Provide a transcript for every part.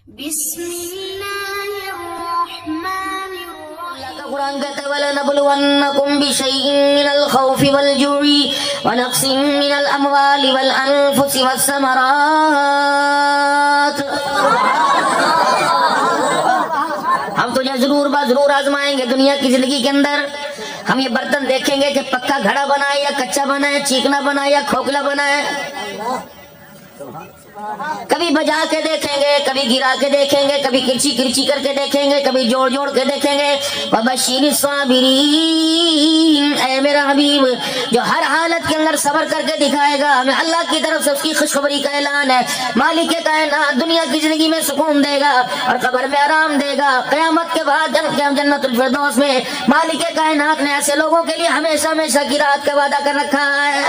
بسم اللہ الرحمن الرحیم. قرآن کہتا ہے وَلَنَبْلُوَنَّكُمْ بِشَيْءٍ مِّنَ الْخَوْفِ وَالْجُوعِ وَنَقْصٍ مِّنَ الْأَمْوَالِ وَالْأَنفُسِ وَالثَّمَرَاتِ. ہم تجھے ضرور ضرور آزمائیں گے دنیا کی زندگی کے اندر. ہم یہ برتن دیکھیں گے کہ پکا گھڑا بنا ہے یا کچا بنا ہے، چیکنا بنا ہے یا کھوکھلا بنا ہے. کبھی بجا کے دیکھیں گے، کبھی گرا کے دیکھیں گے، کبھی کرچی کرچی کر کے دیکھیں گے، کبھی جوڑ جوڑ کے دیکھیں گے. وَبَشِّرِ الصَّابِرِينَ، اے میرا حبیب جو ہر حالت کے اندر صبر کر کے دکھائے گا، ہمیں اللہ کی طرف سے اس کی خوشخبری کا اعلان ہے. مالک کائنات دنیا کی زندگی میں سکون دے گا اور قبر میں آرام دے گا. قیامت کے بعد جنت الفردوس میں مالک کائنات نے ایسے لوگوں کے لیے ہمیشہ ہمیشہ کی رات کا وعدہ کر رکھا ہے.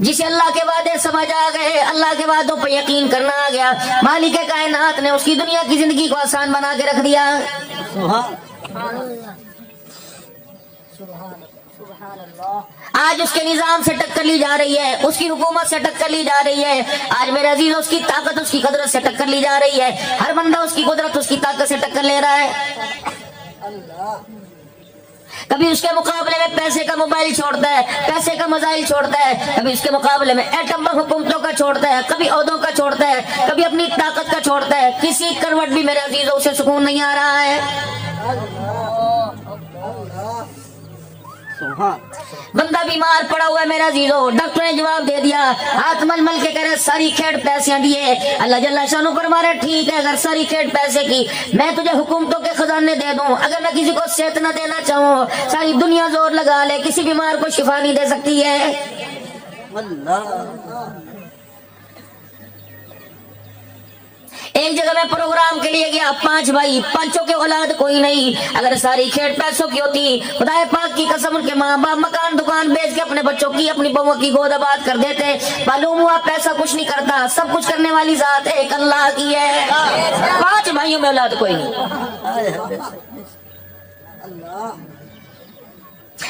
جسے اللہ کے وعدے سمجھ آ گئے، اللہ کے وعدوں پر یقین کرنا آ گیا، مالک کائنات نے اس کی دنیا کی زندگی کو آسان بنا کے رکھ دیا. آج اس کے نظام سے ٹکر لی جا رہی ہے، اس کی حکومت سے ٹکر لی جا رہی ہے. آج میرے عزیز اس کی طاقت، اس کی قدرت سے ٹکر لی جا رہی ہے. ہر بندہ اس کی قدرت، اس کی طاقت سے ٹکر لے رہا ہے. کبھی اس کے مقابلے میں پیسے کا موبائل چھوڑتا ہے، پیسے کا میزائل چھوڑتا ہے، کبھی اس کے مقابلے میں ایٹم بم حکومتوں کا چھوڑتا ہے، کبھی عہدوں کا چھوڑتا ہے، کبھی اپنی طاقت کا چھوڑتا ہے. کسی کروٹ بھی میرے عزیزوں سے سکون نہیں آ رہا ہے. بندہ بیمار پڑا ہوا ہے میرا عزیزو، ڈاکٹر نے جواب دے دیا، ہاتھ مل مل کے کہہ رہے ساری کھیڑ پیسے دیے. اللہ جل شانہ فرمارے ٹھیک ہے، اگر ساری کھیڑ پیسے کی میں تجھے حکومتوں کے خزانے دے دوں، اگر میں کسی کو صحت نہ دینا چاہوں، ساری دنیا زور لگا لے، کسی بیمار کو شفا نہیں دے سکتی ہے. ایک جگہ میں پروگرام کے لیے گیا، 5 بھائی، 5 کے اولاد کوئی نہیں. اگر ساری کھیڑ پیسوں کی ہوتی، خدا پاک کی قسم ان کے ماں باپ مکان دکان بیچ کے اپنے بچوں کی، اپنی بہووں کی گود آباد کر دیتے. معلوم ہوا پیسہ کچھ نہیں کرتا، سب کچھ کرنے والی ذات ایک اللہ کی ہے. 5 بھائیوں میں اولاد کوئی نہیں.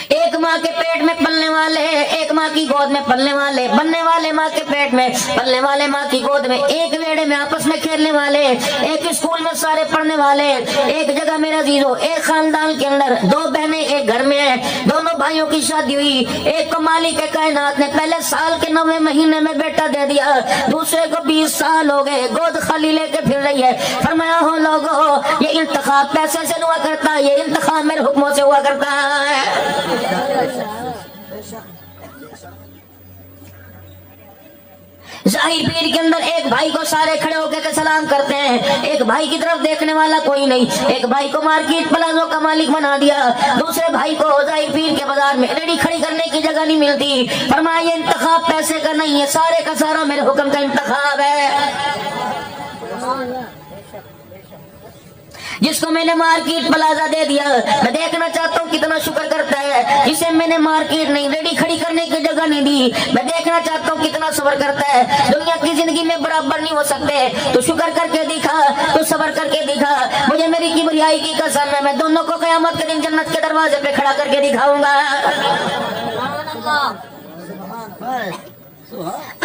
ایک ماں کے پیٹ میں پلنے والے، ایک ماں کی گود میں پلنے والے، بننے والے ماں کے پیٹ میں، پلنے والے ماں کی گود میں، ایک ویڑے میں آپس میں کھیلنے والے، ایک اسکول میں سارے پڑھنے والے. ایک جگہ میرا عزیزو، ایک خاندان کے اندر 2 بہنیں ایک گھر میں ہیں، دونوں بھائیوں کی شادی ہوئی. ایک کو مالک کائنات نے پہلے سال کے 9ویں مہینے میں بیٹا دے دیا، دوسرے کو 20 سال ہو گئے گود خالی لے کے پھر رہی ہے. فرمایا ہو لوگو، یہ انتخاب پیسے سے ہوا کرتا ہے، یہ انتخاب میرے حکموں سے ہوا کرتا ہے. ظاہر پیر کے اندر ایک بھائی کو سارے کھڑے ہو کے سلام کرتے ہیں، ایک بھائی کی طرف دیکھنے والا کوئی نہیں. ایک بھائی کو مارکیٹ پلازوں کا مالک بنا دیا، دوسرے بھائی کو ظاہر پیر کے بازار میں ریڑھی کھڑی کرنے کی جگہ نہیں ملتی. فرمایا یہ انتخاب پیسے کا نہیں ہے، سارے کا سارا میرے حکم کا انتخاب ہے. جس کو میں نے مارکیٹ پلازا دے دیا، میں دیکھنا چاہتا ہوں کتنا شکر کرتا ہے. جسے میں نے مارکیٹ نہیں، ریڑھی کھڑی کرنے کی جگہ نہیں دی، میں دیکھنا چاہتا ہوں کتنا صبر کرتا ہے. دنیا کی زندگی میں برابر نہیں ہو سکتے، تو شکر کر کے دکھا، تو صبر کر کے دکھا. مجھے میری کبریائی کی قسم ہے، میں دونوں کو قیامت کے دن جنت کے دروازے پہ کھڑا کر کے دکھاؤں گا.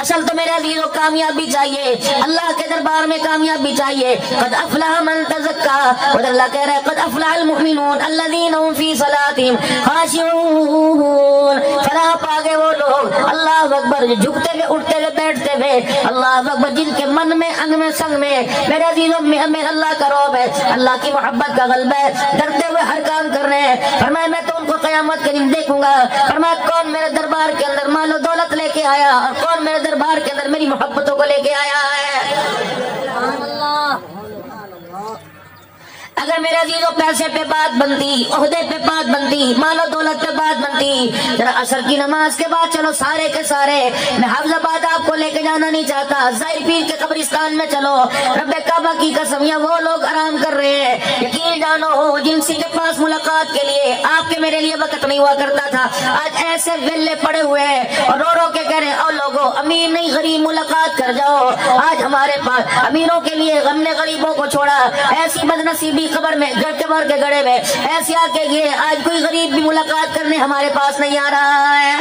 اصل تو میرے عزیزو کامیابی چاہیے، اللہ کے دربار میں کامیابی چاہیے. قد افلح من تزکا، اور اللہ کہہ رہا ہے قد افلح المؤمنون الذین هم فی صلاتهم خاشعون. فلاح پا گئے وہ لوگ، اللہ اکبر، جو جھکتے ہوئے اٹھتے ہوئے بیٹھتے ہوئے، اللہ اکبر، جن کے من میں انگ میں سنگ میں میرے عزیزو میں اللہ کا روب ہے، اللہ کی محبت کا غلبہ ہے، ڈرتے ہوئے ہر کام کر رہے ہیں. فرمایا میں تو ان کو قیامت کے دن دیکھوں گا. فرمایا کون میرے دربار کے اندر مال و دولت لے کے آیا، اور کون میرے دربار کے اندر میری محبتوں کو لے کے آیا ہے. اگر میرے عزیزوں پیسے پہ بات بنتی، عہدے پہ بات بنتی، مال و دولت پہ بات بنتی، ذرا عصر کی نماز کے بعد چلو سارے کے سارے، میں حفظ آباد آپ کو لے کے جانا نہیں چاہتا، ظاہر پیر کے قبرستان میں چلو، رب کعبہ کی قسم یا وہ لوگ آرام کر رہے ہیں. یقین جانو جن سے کے پاس ملاقات کے لیے آپ کے میرے لیے وقت نہیں ہوا کرتا تھا، آج ایسے ویلے پڑے ہوئے ہیں اور رو رو کے کہہ رہے ہیں او لوگو امیر نہیں غریب ملاقات کر جاؤ. آج ہمارے پاس امیروں کے لیے غم نے غریبوں کو چھوڑا. ایسی بدنصیبی خبر میں قبر کے گڑے میں ایسے آ کے یہ آج کوئی غریب بھی ملاقات کرنے ہمارے پاس نہیں آ رہا ہے.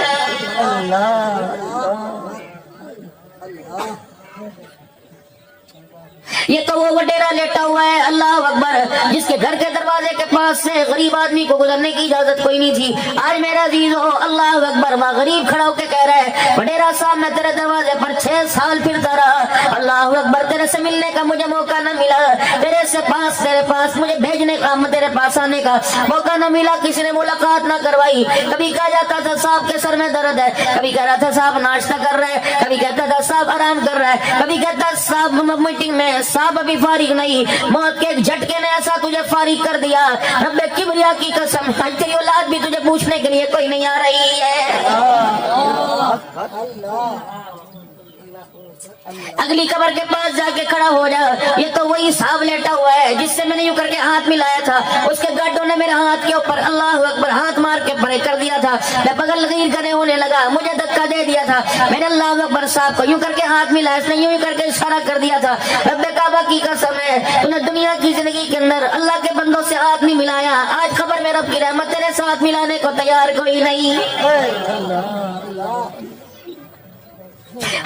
یہ تو وہ وڈیرا لیٹا ہوا ہے اللہ اکبر جس کے گھر کے دروازے کے پاس سے غریب آدمی کو گزرنے کی اجازت کوئی نہیں تھی. آج میرا عزیز ہو اللہ اکبر وہاں غریب کھڑا ہو کے کہہ رہا ہے وڈیرا صاحب میں تیرے دروازے پر 6 سال پھرتا رہا, اللہ اکبر تیرے سے ملنے کا مجھے موقع نہ ملا, تیرے پاس مجھے بھیجنے کا تیرے پاس آنے کا موقع نہ ملا, کسی نے ملاقات نہ کروائی. کبھی کہا جاتا تھا صاحب کے سر میں درد ہے, کبھی کہہ رہا تھا صاحب ناشتہ کر رہے ہیں, کبھی کہتا تھا صاحب آرام کر رہا ہے, کبھی کہتا صاحب میٹنگ میں, صاحب ابھی فارغ نہیں. موت کے ایک جھٹکے نے ایسا تجھے فارغ کر دیا, رب کبریا کی قسم تیری اولاد بھی تجھے پوچھنے کے لیے کوئی نہیں آ رہی ہے. اگلی قبر کے پاس جا کے کھڑا ہو جا, یہ تو وہی صاحب لیٹا ہوا ہے جس سے میں نے یوں کر کے ہاتھ ملایا تھا, اس کے گڈوں نے میرے ہاتھ کے اوپر اللہ اکبر ہاتھ مار کے پڑے کر دیا تھا, میں بغل غیر کرنے ہونے لگا, مجھے دھکا دے دیا تھا, میں نے اللہ اکبر صاحب کو یوں کر کے ہاتھ ملایا, اس نے یوں کر کے اشارہ کر دیا تھا, رب کعبہ کی قسم ہے تو نے دنیا کی زندگی کے اندر اللہ کے بندوں سے ہاتھ نہیں ملایا, آج خبر میں رب کی رحمت تیرے ساتھ ملانے کو تیار کوئی نہیں.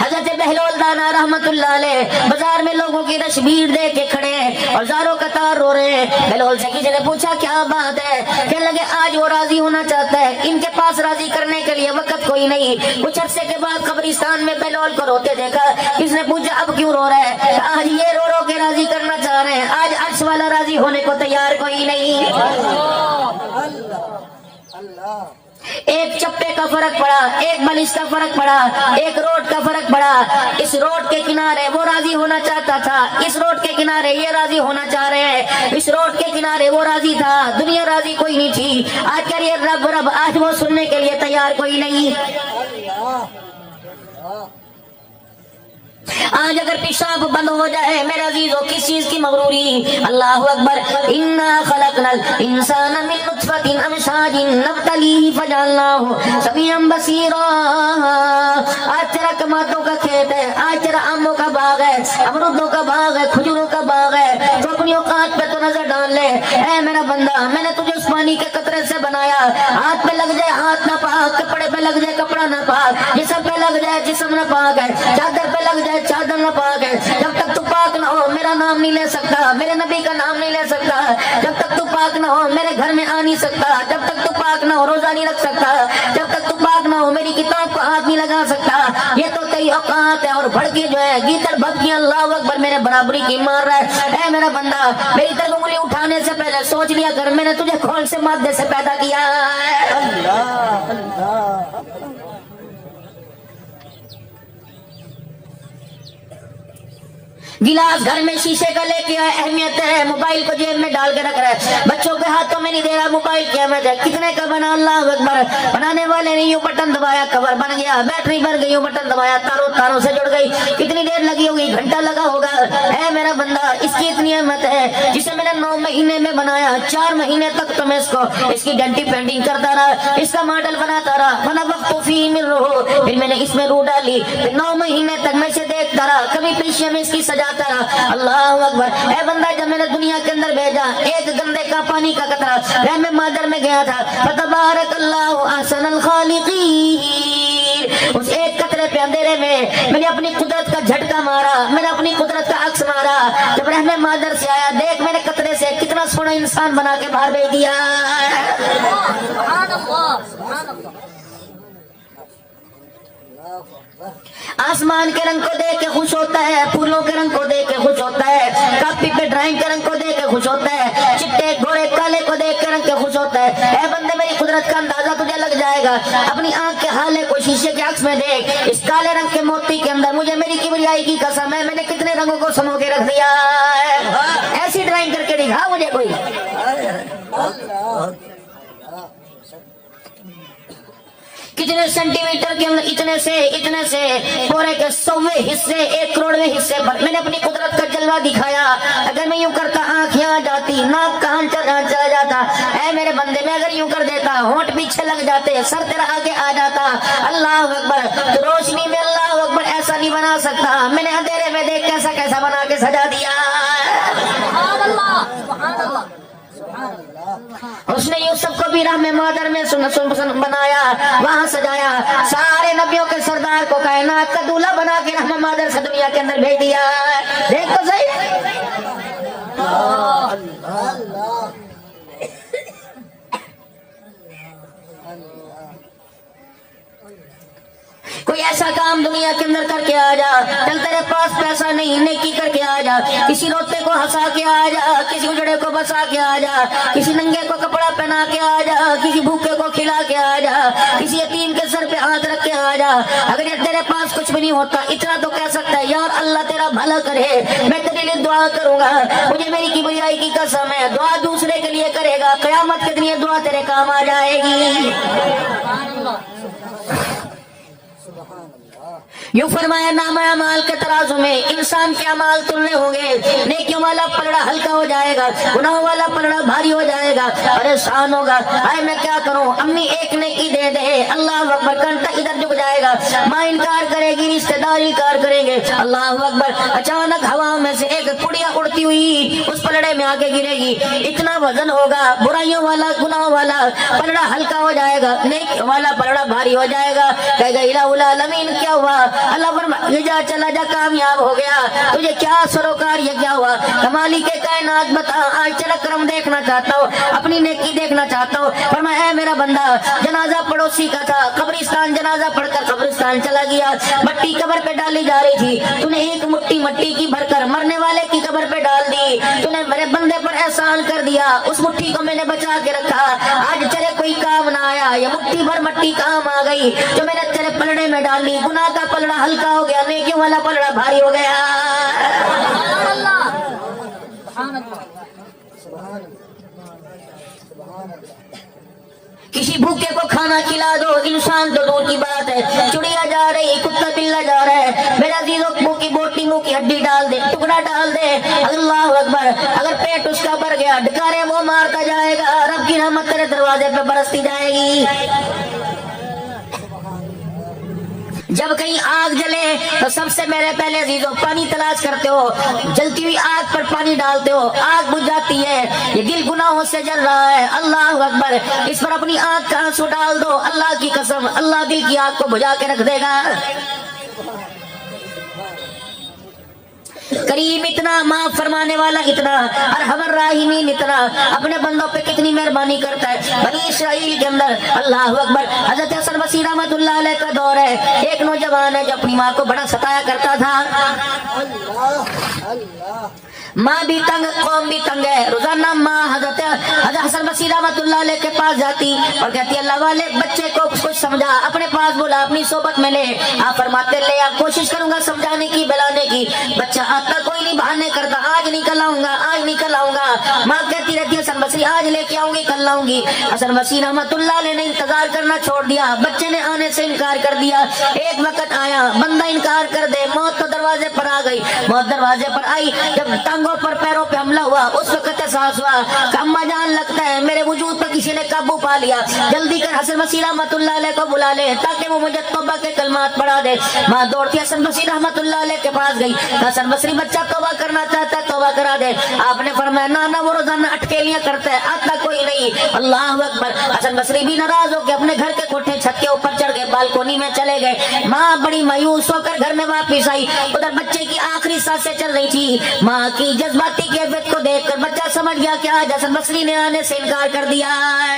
حضرت بہلول دانا رحمت اللہ علیہ بازار میں لوگوں کی رش بھیڑ دیکھ کے کھڑے ہیں اور زاروں قطار رو رہے ہیں. بہلول سے کسی نے پوچھا کیا بات ہے, کہنے لگے آج وہ راضی ہونا چاہتا ہے, ان کے پاس راضی کرنے کے لیے وقت کوئی نہیں. کچھ عرصے کے بعد قبرستان میں بہلول کو روتے دیکھا, کس نے پوچھا اب کیوں رو رہا ہے, آج یہ رو رو کے راضی کرنا چاہ رہے ہیں, آج عرش والا راضی ہونے کو تیار کوئی نہیں. ایک چپے کا فرق پڑا, ایک بلش کا فرق پڑا, ایک روڈ کا فرق پڑا. اس روڈ کے کنارے وہ راضی ہونا چاہتا تھا, اس روڈ کے کنارے یہ راضی ہونا چاہ رہے ہیں. اس روڈ کے کنارے وہ راضی تھا, دنیا راضی کوئی نہیں تھی. آج کہہ رہی ہے رب رب, آج وہ سننے کے لیے تیار کوئی نہیں. آج اگر پیشاب بند ہو جائے میرے عزیزوں کس چیز کی مغروری, اللہ اکبر, انا خلقنا الانسان من نطفۃ امشاج نبتلیہ فجعلناہ سمیعا بصیرا. آج تیرا ٹماٹروں کا کھیت ہے, آج تیرا آموں کا باغ ہے, امرودوں کا باغ ہے, کھجوروں کا باغ ہے, تو اپنی اوقات پہ تو نظر ڈال لے. اے میرا بندہ میں نے تجھے اس پانی کے قطرے سے بنایا, ہاتھ پہ لگ جائے ہاتھ نہ پاک, کپڑے پہ لگ جائے کپڑا نہ پاک, جسم پہ لگ جائے جسم نہ پاک ہے, چادر پہ لگ جائے چادر نہ پاک ہے. جب تک تو پاک نہ ہو میرا نام نہیں لے سکتا, میرے نبی کا نام نہیں لے سکتا. جب تک تو پاک نہ ہو میرے گھر میں آ نہیں سکتا. جب تک تو پاک نہ ہو روزہ نہیں رکھ سکتا. جب تک تو پاک نہ ہو میری کتاب کو ہاتھ نہیں لگا سکتا. یہ تو تیری اوقات ہے, اور بڑھ کے جو ہے گیدڑ بھبکیاں اللہ اکبر میرے برابری کی مار رہا ہے. اے میرا بندہ میری طرف انگلی اٹھانے سے پہلے سوچ لیا کر میں نے تجھے کون سے مادے سے پیدا کیا ہے. اللہ اللہ. گلاس گھر میں شیشے کا لے کے آئے, اہمیت ہے. موبائل کو جیب میں ڈال کے رکھ رہا ہے, بچوں کے ہاتھوں میں نہیں دے رہا. موبائل کی اہمیت ہے, کتنے کا بنا اللہ اکبر. بنانے والے نے یوں بٹن دبایا کور بن گیا, بیٹری بھر گئی, یوں بٹن دبایا تاروں سے جڑ گئی. کتنی دیر لگی ہوگی, گھنٹہ لگا ہوگا. اے میرا بندہ اس کی اتنی اہمیت ہے جسے میں نے 9 مہینے میں بنایا, 4 مہینے تک تو میں اس کی ڈنٹی پینٹنگ کرتا رہا, اس کا ماڈل بناتا رہا. فنفخت فیہ من روح, پھر میں نے اس میں روح ڈالی. 9 مہینے تک میں اسے دیکھتا رہا, کبھی پیشے میں اس کی سجا. اللہ اکبر. اے بندہ جب میں نے دنیا کے اندر بھیجا ایک گندے کا پانی کا قطرہ رحم مادر میں گیا تھا, فتبارک اللہ احسن الخالقین. اس ایک قطرے پہ اندھیرے میں نے اپنی قدرت کا جھٹکا مارا, میں نے اپنی قدرت کا عکس مارا. جب رحم مادر سے آیا دیکھ میں نے قطرے سے کتنا سونا انسان بنا کے باہر بھیج دیا. سبحان اللہ سبحان اللہ. آسمان کے رنگ کو دیکھ کے خوش ہوتا ہے, پھولوں کے رنگ کو دیکھ کے خوش ہوتا ہے, کاپی پہ ڈرائنگ کے رنگ کو دیکھ کے خوش ہوتا ہے, چٹے گھوڑے کالے کو دیکھ کے رنگ کے خوش ہوتا ہے. اے بندے میری قدرت کا اندازہ تجھے لگ جائے گا. اپنی آنکھ کے حالے کو شیشے کے عکس میں دیکھ, اس کالے رنگ کے موتی کے اندر مجھے میری کبریائی کی قسم ہے میں نے کتنے رنگوں کو سمو کے رکھ دیا ہے. ایسی ڈرائنگ کر کے دکھا مجھے کوئی. کتنے سینٹی میٹر کے اندر اتنے سے پورے کے 100ویں حصے 1 کروڑویں حصے پر میں نے اپنی قدرت کا جلوہ دکھایا. اگر میں یوں کرتا آنکھ یہاں جاتی, ناک کہاں چلا جاتا. اے میرے بندے میں اگر یوں کر دیتا ہونٹ پیچھے لگ جاتے, سر تیرا آگے آ جاتا. اللہ اکبر. تو روشنی میں اللہ اکبر ایسا نہیں بنا سکتا, میں نے اندھیرے میں دیکھ کیسا بنا کے سجا دیا. سبحان اللہ سبحان اللہ سبحان اللہ. اس نے یوسف کو بھی رحم مادر میں بنایا، وہاں سجایا، سارے نبیوں کے سردار کو کائنات کا دولہا بنا کے رحم مادر سے دنیا کے اندر بھیج دیا۔ دیکھ تو صحیح، کوئی ایسا کام دنیا کے اندر کر کے آ جا، چل تیرے پاس پیسہ نہیں، نیکی کر کے آ جا، کسی روتے کو ہنسا کے آ جا، کسی اجڑے کو بسا کے آ جا، کسی ننگے کو کپڑا پہنا کے آ جا، کسی بھوکے کو کھلا کے آ جا، کسی یتیم کے سر پہ ہاتھ رکھ کے آ جا۔ اگر یہ تیرے پاس کچھ بھی نہیں ہوتا، اتنا تو کہہ سکتا ہے یار اللہ تیرا بھلا کرے، میں تیرے لیے دعا کروں گا، مجھے میری کبریائی کی قسم ہے، دعا دوسرے کے لیے کرے گا، قیامت کے دن یہ دعا تیرے کام آ جائے گی۔ یوں فرمایا نامہ اعمال کے ترازو میں انسان کے اعمال تلنے ہوں گے، نیکیوں والا پلڑا ہلکا ہو جائے گا، گناہوں والا پلڑا بھاری ہو جائے گا، پریشان ہوگا، آئے میں کیا کروں، امی ایک نیکی دے دے، اللہ اکبر، کنٹا ادھر جھک جائے گا، ماں انکار کرے گی، رشتہ دار انکار کریں گے، اللہ اکبر، اچانک ہوا میں سے ایک پڑیا اڑتی ہوئی اس پلڑے میں آگے گرے گی، اتنا وزن ہوگا، برائیوں والا گناہوں والا پلڑا ہلکا ہو جائے گا، نیک والا پلڑا بھاری ہو جائے گا، کہے گا الہ العالمین کیا ہوا، اللہ فرمائے جا چلا جا کامیاب ہو گیا، تجھے کیا سروکار یہ کیا ہوا، کمالی کے کائنات بتا، آج تیرا کرم دیکھنا چاہتا ہوں، اپنی نیکی دیکھنا چاہتا ہوں۔ فرمایا اے میرا بندہ، جنازہ پڑوسی کا تھا، قبرستان جنازہ پڑھ کر قبرستان چلا گیا، مٹی قبر پہ ڈالی جا رہی تھی، تو نے ایک مٹھی مٹی کی بھر کر مرنے والے کی قبر پہ ڈال دی، تو نے میرے بندے پر احسان کر دیا، اس مٹھی کو میں نے بچا کے رکھا، آج تیرے کوئی کام نہ آیا، یہ مٹھی بھر مٹی کام آ گئی جو میں نے تیرے پلڑے میں ڈالی، گناہ کا پلڑا ہلکا ہو گیا، نیکیوں والا پلڑا بھاری ہو گیا۔ کسی بھوکے کو کھانا کھلا دو، انسان تو دور کی بات ہے، چڑیا جا رہی، کتا بلا جا رہا ہے، میرا عزیزوں منہ کی بوٹی منہ کی ہڈی ڈال دے، ٹکڑا ڈال دے، اللہ اکبر، اگر پیٹ اس کا بھر گیا، ڈکارے وہ مارتا جائے گا، رب کی رحمت تیرے دروازے پہ برستی جائے گی۔ جب کہیں آگ جلے تو سب سے میرے پہلے عزیزوں پانی تلاش کرتے ہو، جلتی ہوئی آگ پر پانی ڈالتے ہو، آگ بجھ جاتی ہے، یہ دل گناہوں سے جل رہا ہے، اللہ اکبر، اس پر اپنی آگ کا آنسو ڈال دو، اللہ کی قسم اللہ دل کی آگ کو بجھا کے رکھ دے گا۔ کریم اتنا، معاف فرمانے والا اتنا، ارحم الراحمین اتنا، اپنے بندوں پہ کتنی مہربانی کرتا ہے۔ بنی اسرائیل کے اندر اللہ اکبر، حضرت حسن بصری رحمۃ اللہ علیہ کا دور ہے، ایک نوجوان ہے جو اپنی ماں کو بڑا ستایا کرتا تھا، ماں بھی تنگ، قوم بھی تنگ ہے، روزانہ ماں حضرت حسن بصری رحمۃ اللہ علیہ کے پاس جاتی اور کہتی اللہ والے بچے کو کچھ سمجھا، اپنے پاس بولا، اپنی صحبت میں لے، آپ فرماتے لے آپ، کوشش کروں گا سمجھانے کی بلانے کی، بچہ آتا کوئی نہیں، بہانے کرتا، آج نہیں کل آؤں گا، آج نہیں کل آؤں گا، ماں کہتی رہتی ہے حسن بصری آج لے کے آؤں گی، کل لاؤں گی، حسن بصری رحمۃ اللہ علیہ نے انتظار کرنا چھوڑ دیا، بچے نے آنے سے انکار کر دیا، ایک وقت آیا، بندہ انکار کر دے، موت تو دروازے پر آ گئی، موت دروازے پر آئی، جب ٹانگوں پر پیروں پہ حملہ ہوا، اس وقت احساس ہوا کہ اماں جان لگتا ہے میرے وجود پر کسی نے قابو پا لیا، جلدی کر حسن بصری رحمۃ اللہ علیہ کو بلا لے تاکہ وہ مجھے توبہ کے کلمات پڑھا دے۔ ماں دوڑتی حسن بصری رحمۃ اللہ علیہ کے پاس گئی، حسن بصری بچہ توبہ کرنا چاہتا ہے، توبہ کرا دے، آپ نے فرمایا نانا وہ روزانہ اٹکیلیاں کرتا ہے، آتا کوئی نہیں، اللہ اکبر، حسن بصری بھی ناراض ہو کے اپنے گھر کے کوٹھے چھت کے اوپر چڑھ گئے، بالکونی میں چلے گئے، ماں بڑی مایوس ہو کر گھر میں واپس آئی، ادھر بچے کی آخری سانسیں چل رہی تھی، ماں کی جذباتی کیفیت کو دیکھ کر بچہ سمجھ گیا کہ آج حسن بصری نے آنے سے انکار کر دیا ہے۔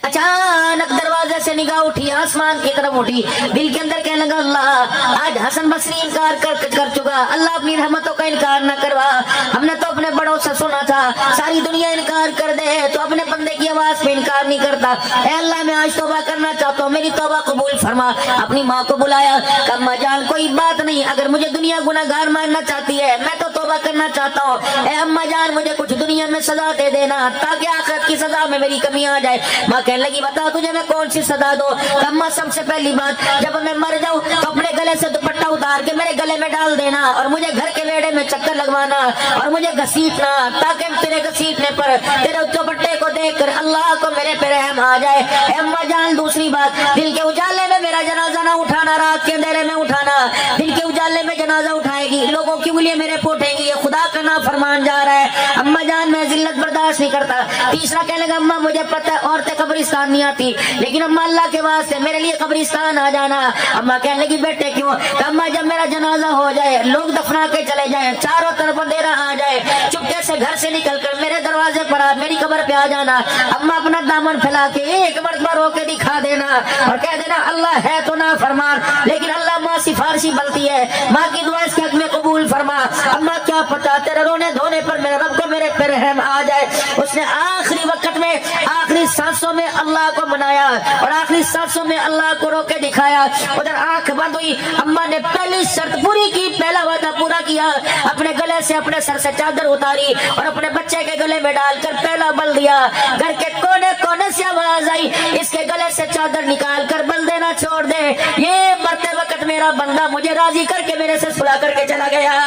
اچانک دروازے سے نگاہ اٹھی، آسمان کی طرف اٹھی، دل کے اندر کہنے لگا اللہ آج حسن بصری انکار کر چکا، اللہ اپنی رحمتوں کا انکار نہ کروا، ہم نے تو اپنے بڑوں سے سنا تھا ساری دنیا انکار کر دے تو اپنے بندے کی آواز پہ انکار نہیں کرتا، اے اللہ میں آج توبہ کرنا چاہتا ہوں، میری توبہ قبول فرما۔ اپنی ماں کو بلایا، کہا اماں جان کوئی بات نہیں، اگر مجھے دنیا گناہگار ماننا چاہتی ہے میں تو توبہ کرنا چاہتا ہوں، اے اماں جان مجھے کچھ دنیا میں سزا دے دینا تاکہ آخرت کی سزا میں میری کمی آ جائے۔ ماں کہنے لگی بتا تجھے میں کون سی سزا دو؟ اماں سب سے پہلی بات جب میں مر جاؤں تو اپنے گلے سے دوپٹہ اتار کے میرے گلے میں ڈال دینا اور مجھے گھر کے ویڑے میں چکر لگوانا اور مجھے گھسیٹنا تاکہ تیرے گھسیٹنے پر تیرے دوپٹے کو دیکھ کر اللہ کو میرے پہ رحم آ جائے۔ اے اماں جان دوسری بات دل کے اجالے میں میرا جنازہ نہ اٹھانا، رات کے اندھیرے میں اٹھانا، دل کے اجالے میں جنازہ اٹھائے گی، لوگوں کی انگلیاں میرے پوٹیں گی، یہ خدا کا نافرمان جا رہا ہے۔ اماں جان میں ذلت برداشت نہیں کرتا. تیسرا کہنے لگا اماں مجھے پتہ ہے عورتیں قبرستان نہیں آتی, لیکن اماں اللہ کے واسطے میرے لیے قبرستان آ جانا. اماں کہنے لگی بیٹے کیوں؟ کہ اماں جب میرا جنازہ ہو جائے, لوگ دفنا کے چلے جائیں, چاروں طرف اندھیرا آ جائے, چپکے سے گھر سے نکل کر میرے دروازے پر آ, میری قبر پہ آ جانا. اماں اپنا دامن پھیلا کے ایک مرتبہ رو کے دکھا دینا اور کہہ دینا اللہ ہے تو نہ فرمان, لیکن اللہ ماں سفارشی بنتی ہے, ماں کی دعا اس کے حق میں قبول فرما. اماں کیا پتا تیرے رونے دھونے پر میرے رب کو میرے پہ رحم آ جائے. اس نے آخری وقت میں آخری سانسوں میں اللہ کو منایا اور آخری سانسوں میں اللہ کو رو کے دکھایا. ادھر آنکھ بند ہوئی, اماں نے پہلی شرط پوری کی, پہلا وعدہ پورا کیا, اپنے گلے سے اپنے سر سے چادر اتاری اور اپنے بچے کے گلے میں ڈال کر پہلا بل دیا. گھر کے کونے کونے سے آواز آئی اس کے گلے سے چادر نکال کر بل دینا چھوڑ دے, یہ مرتے وقت میرا بندہ مجھے راضی کر کے میرے سے صلح کر کے چلا گیا.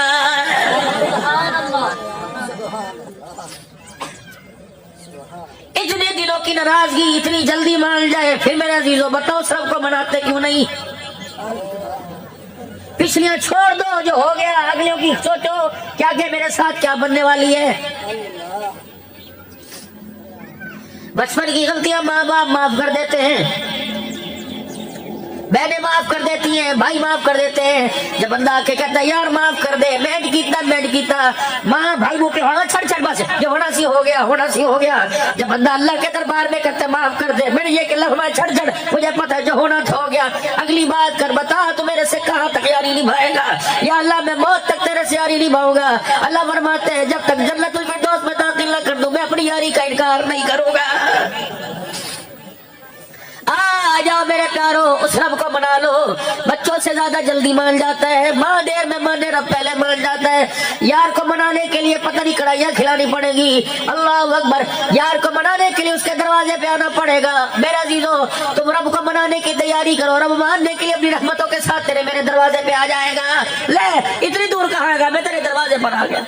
اتنے دنوں کی ناراضگی اتنی جلدی مان جائے, پھر میرے عزیزوں بتاؤ سب کو مناتے کیوں نہیں؟ پچھلیاں چھوڑ دو, جو ہو گیا اگلیوں کی سوچو کیا کہ میرے ساتھ کیا بننے والی ہے. بچپن کی غلطیاں ماں باپ معاف کر دیتے ہیں, بہنیں معاف کر دیتی ہیں, بھائی معاف کر دیتے ہیں. جب بندہ آ کے کہتا ہے یار معاف کر دے, میٹ کیتا ماں بھائی وہ چھڑ چھڑ بس جو ہونا سی ہو گیا, ہونا سی ہو گیا. جب بندہ اللہ کے دربار میں کہتا ہے معاف کر دے, میرے یہ کہ لفظ چھڑ چھڑ مجھے پتہ ہے جو ہونا تھا ہو گیا, اگلی بات کر بتا تو میرے سے کہاں تک یاری نبھائے گا. یا اللہ میں موت تک تیرے سے یاری نبھاؤں گا. اللہ فرماتے ہیں جب تک جنت الفردوس میں داخل نہ کر دوں میں اپنی یاری کا انکار نہیں کروں گا. آ جاؤ میرے پیارو, اس رب کو منا لو. بچوں سے زیادہ جلدی مان جاتا ہے, ماں دیر میں مانے رب پہلے مان جاتا ہے. یار کو منانے کے لیے پتہ نہیں کڑھائیاں کھلانی پڑے گی, اللہ اکبر. یار کو منانے کے لیے اس کے دروازے پہ آنا پڑے گا. میرے عزیزوں تم رب کو منانے کی تیاری کرو, رب ماننے کے لیے اپنی رحمتوں کے ساتھ تیرے میرے دروازے پہ آ جائے گا. لے اتنی دور کہاں آئے گا, میں تیرے دروازے پر آ گیا.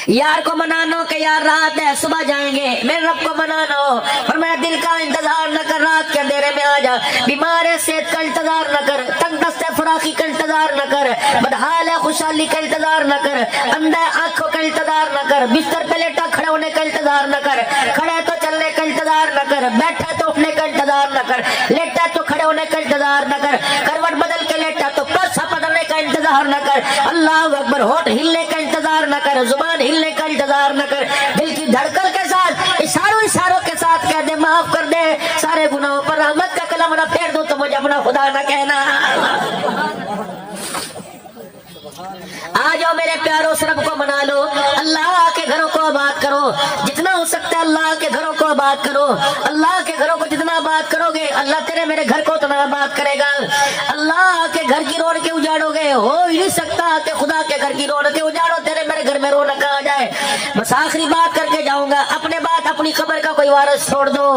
یار کو منانو کہ یار رات ہے صبح جائیں گے, میرے رب کو منانو فرمایا دل کا انتظار نہ کر, رات کے اندھیرے میں آ جا. بیمار ہے صحت کا انتظار نہ کر, تنگ دست ہے فراخی کا انتظار نہ کر, بدحال ہے خوشحالی کا انتظار نہ کر, اندھا ہے آنکھوں کا انتظار نہ کر, بستر پہ لیٹا کھڑے ہونے کا انتظار نہ کر, کھڑے تو چلنے کا انتظار نہ کر, بیٹھا تو اٹھنے کا انتظار نہ کر, لیٹا تو کھڑے ہونے کا انتظار نہ کر, کروٹ بدل کے لیٹا تو پرسا بدلنے کا انتظار نہ کر. اللہ اکبر. ہوٹ ہلنے کا انتظار نہ کر, زبان ہلنے کا انتظار نہ کر, دل کی دھڑکن کے ساتھ اشاروں کے ساتھ کہہ دے معاف کر دے, سارے گناہوں پر رحمت کا کلم نہ پھیر دو تو مجھے اپنا خدا نہ کہنا. آ جاؤ میرے پیارو, اس رب کو منا لو. اللہ کے گھروں کو آباد کرو, جتنا ہو سکتا ہے اللہ کے گھروں کو آباد کرو. اللہ کے گھروں کو جتنا آباد کرو گے اللہ تیرے میرے گھر کو اتنا آباد کرے گا. اللہ کے گھر کی رونقیں اجاڑو گے, ہو ہی نہیں سکتا کہ خدا کے گھر کی رونقیں اجاڑو تیرے میرے گھر میں رونق آ جائے. بس آخری بات کر کے جاؤں گا, اپنے بات اپنی قبر کا کوئی وارث چھوڑ دو.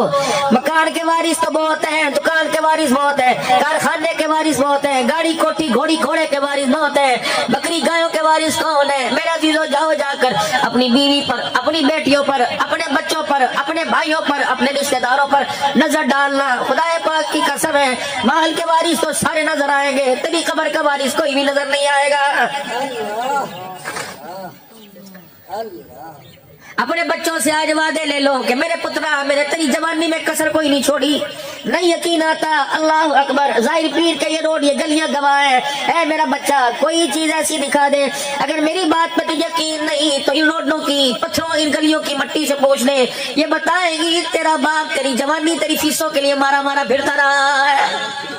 مکان کے وارث تو بہت ہیں, دکان کے وارث بہت ہیں, کارخانے کے وارث بہت ہیں, گاڑی کوٹھی گھوڑی گھوڑے کے وارث بہت ہیں, بکری گایوں کے وارث کون ہے؟ میرے عزیزوں جاؤ جا کر اپنی بیوی پر, اپنی بیٹیوں پر, اپنے بچوں پر, اپنے بھائیوں پر, اپنے رشتہ داروں پر نظر ڈالنا. خدا پاک کی قسم ہے مال کے وارث تو سارے نظر آئیں گے, تیری قبر کا وارث کوئی بھی نظر نہیں آئے گا. اپنے بچوں سے آج وعدے لے لو کہ میرے پترا میرے تیری جوانی میں کسر کوئی نہیں چھوڑی. نہیں یقین آتا, اللہ اکبر, ظاہر پیر کے یہ روڈ یہ گلیاں گواہ ہے. اے میرا بچہ کوئی چیز ایسی دکھا دے, اگر میری بات پہ تجھے یقین نہیں تو ان روڈوں کی پتھروں ان گلیوں کی مٹی سے پوچھ لے, یہ بتائے گی تیرا باپ تیری جوانی تیری فیسوں کے لیے مارا مارا پھرتا رہا ہے.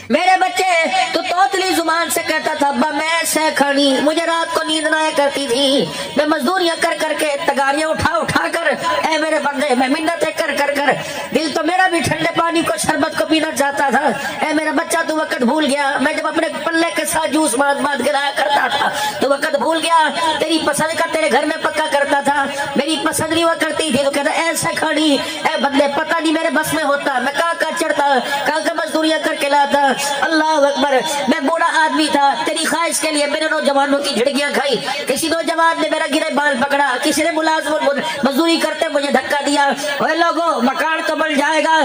میرے بچے تو توتلی زبان سے کہتا تھا ابا میں سہ کھانی, مجھے رات کو نیند نہ آیا کرتی تھی, میں مزدوریاں کر کر کے تگاریاں اٹھا کر, اے میرے بندے میں منتیں کر کر دل تو میرا بھی ٹھنڈے پانی کو شربت کو پینا چاہتا تھا. اے میرا بچہ تو وقت بھول گیا, میں جب اپنے پلے کے ساتھ جوس مات گرایا کرتا تھا تو وقت بھول گیا, تیری پسند کا تیرے گھر میں پکا کرتا تھا, میری پسند نہیں ہوا کرتی تھی تو کہتا اے سہ کھانی, اے بندے پتہ نہیں میرے بس میں ہوتا, میں کہاں چڑھتا, کہاں مزدوریاں کر کے لاتا. اللہ اکبر. میں بوڑھا آدمی تھا, تیری خواہش کے لیے میں نے نوجوانوں کی جھڑکیاں کھائی, کسی نوجوان نے میرا گرے بال پکڑا, کسی نے ملازم مزدوری کرتے مجھے دھکا دیا. اے لوگوں مکان تو بن جائے گا,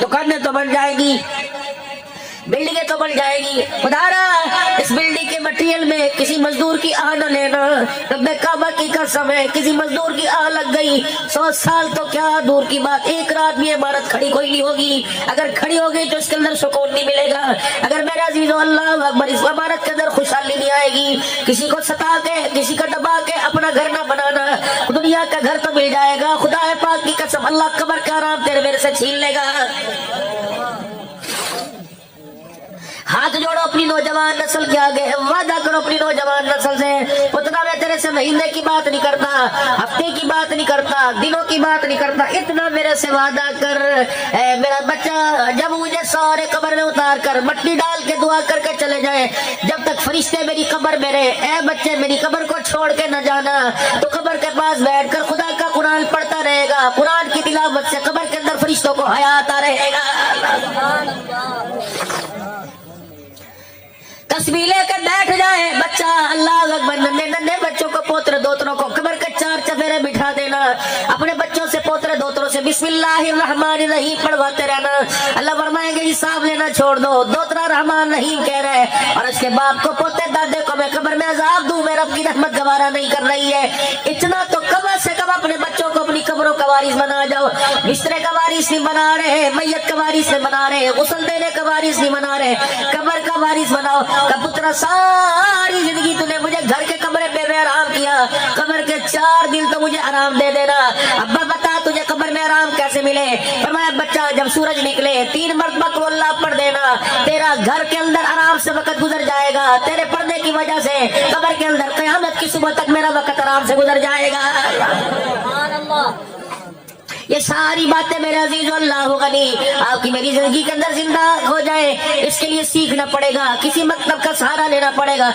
دکانیں تو بن جائے گی, بلڈنگیں تو بن جائے گی، خدارا اس بلڈنگ کے مٹیریل میں کسی مزدور کی آہ نہ لینا، رب کعبہ کی قسم ہے کسی مزدور کی آہ لگ گئی 100 سال تو کیا دور کی بات، ایک رات بھی عمارت کھڑی کوئی نہیں ہوگی، اگر کھڑی ہوگی تو اس کے اندر سکون نہیں ملے گا، اگر میرا عزیزو اللہ اکبر اس عمارت کے اندر خوشحالی نہیں آئے گی، کسی کو ستا کے کسی کو دبا کے اپنا گھر نہ بنانا، دنیا کا گھر تو مل جائے گا، خدا پاک کی قسم اللہ قبر کا آرام تیرے میرے سے چھین لے گا۔ ہاتھ جوڑو اپنی نوجوان نسل کے آگے، وعدہ کرو اپنی نوجوان نسل سے، اتنا میں تیرے سے مہینے کی بات نہیں کرتا، ہفتے کی بات نہیں کرتا، دنوں کی بات نہیں کرتا، اتنا میرے سے وعدہ کر اے میرا بچہ جب مجھے سارے قبر میں اتار کر مٹی ڈال کے دعا کر کے چلے جائیں، جب تک فرشتے میری قبر میں رہے، اے بچے میری قبر کو چھوڑ کے نہ جانا، تو قبر کے پاس بیٹھ کر خدا کا قرآن پڑھتا رہے گا، قرآن کی تلاوت سے قبر کے اندر فرشتوں کو حیا آتا رہے گا۔ تسبیح لے کے بیٹھ جائے بچہ، اللہ اکبر، ننھے ننھے بچوں کو پوتر دوتروں کو قبر کے 4 چفیرے بٹھا دینا، اپنے بچوں سے پوتر دوتروں سے بسم اللہ الرحمن الرحیم پڑھواتے رہنا، اللہ فرمائیں گے حساب لینا چھوڑ دو، دوترا رحمان رحیم کہہ رہے ہیں، اور اس کے باپ کو پوتے دادے کو میں قبر میں عذاب دوں، میں رب کی رحمت گوارا نہیں کر رہی ہے، اتنا تو کم سے کم اپنے بچوں کو اپنی قبروں کا وارث بنا جاؤ، بسترے کا وارث نہیں بنا رہے، میت کا وارث نہیں بنا رہے، غسل دینے کا وارث نہیں بنا رہے، قبر کا وارث بناؤ، کہ پترا ساری زندگی تو نے مجھے گھر کے کمرے پہ بے آرام کیا، قبر کے 4 دن تو مجھے آرام دے دینا، ابا بتا تجھے قبر میں آرام کیسے ملے؟ فرمایا بچہ جب سورج نکلے 3 مرتبہ قل اللہ پڑھ دینا، تیرا گھر کے اندر آرام سے وقت گزر جائے گا، تیرے پڑھنے کی وجہ سے قبر کے اندر قیامت کی صبح تک میرا وقت آرام سے گزر جائے گا۔ سبحان اللہ۔ یہ ساری باتیں میرے عزیز اللہ غنی آپ کی میری زندگی کے اندر زندہ ہو جائے، اس کے لیے سیکھنا پڑے گا، کسی مکتب کا سہارا لینا پڑے گا،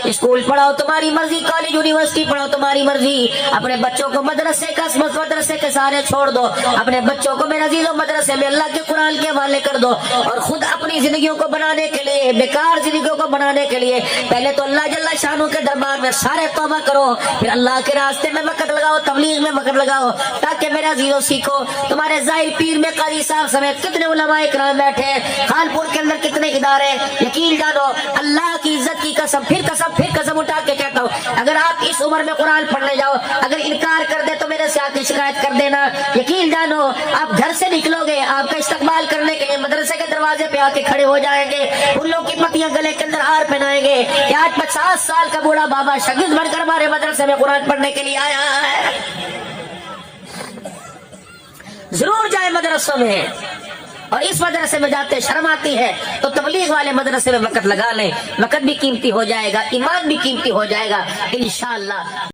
اسکول پڑھاؤ تمہاری مرضی، کالج یونیورسٹی پڑھاؤ تمہاری مرضی، اپنے بچوں کو مدرسے کے سہارے چھوڑ دو، اپنے بچوں کو میرے عزیزوں مدرسے میں اللہ کے قرآن کے حوالے کر دو، اور خود اپنی زندگیوں کو بنانے کے لیے، بیکار زندگیوں کو بنانے کے لیے پہلے تو اللہ جل شانہ کے دربار میں سارے توبہ کرو، پھر اللہ کے راستے میں وقت لگاؤ، تبلیغ میں وقت لگاؤ، تاکہ میرے عزیزوں سیکھو۔ تمہارے ظاہر پیر میں قاضی صاحب سمیت کتنے علماء کرام بیٹھے ہیں، خانپور کے اندر کتنے ادارے، یقین جانو اللہ کی عزت کی قسم، پھر قسم اٹھا کے کہتا ہوں، اگر آپ اس عمر میں قرآن پڑھنے جاؤ، اگر انکار کر دے تو میرے سے آ کے شکایت کر دینا، یقین جانو آپ گھر سے نکلو گے، آپ کا استقبال کرنے کے لیے مدرسے کے دروازے پہ آ کے کھڑے ہو جائیں گے، پھولوں کی پتیاں گلے کے اندر ہار پہنائیں گے کہ آج 50 سال کا بوڑھا بابا شاگرد بن کر ہمارے مدرسے میں قرآن پڑھنے کے لیے آیا ہے۔ ضرور جائے مدرسوں میں، اور اس مدرسے میں جاتے شرم آتی ہے تو تبلیغ والے مدرسے میں وقت لگا لیں، وقت بھی قیمتی ہو جائے گا، ایمان بھی قیمتی ہو جائے گا انشاءاللہ۔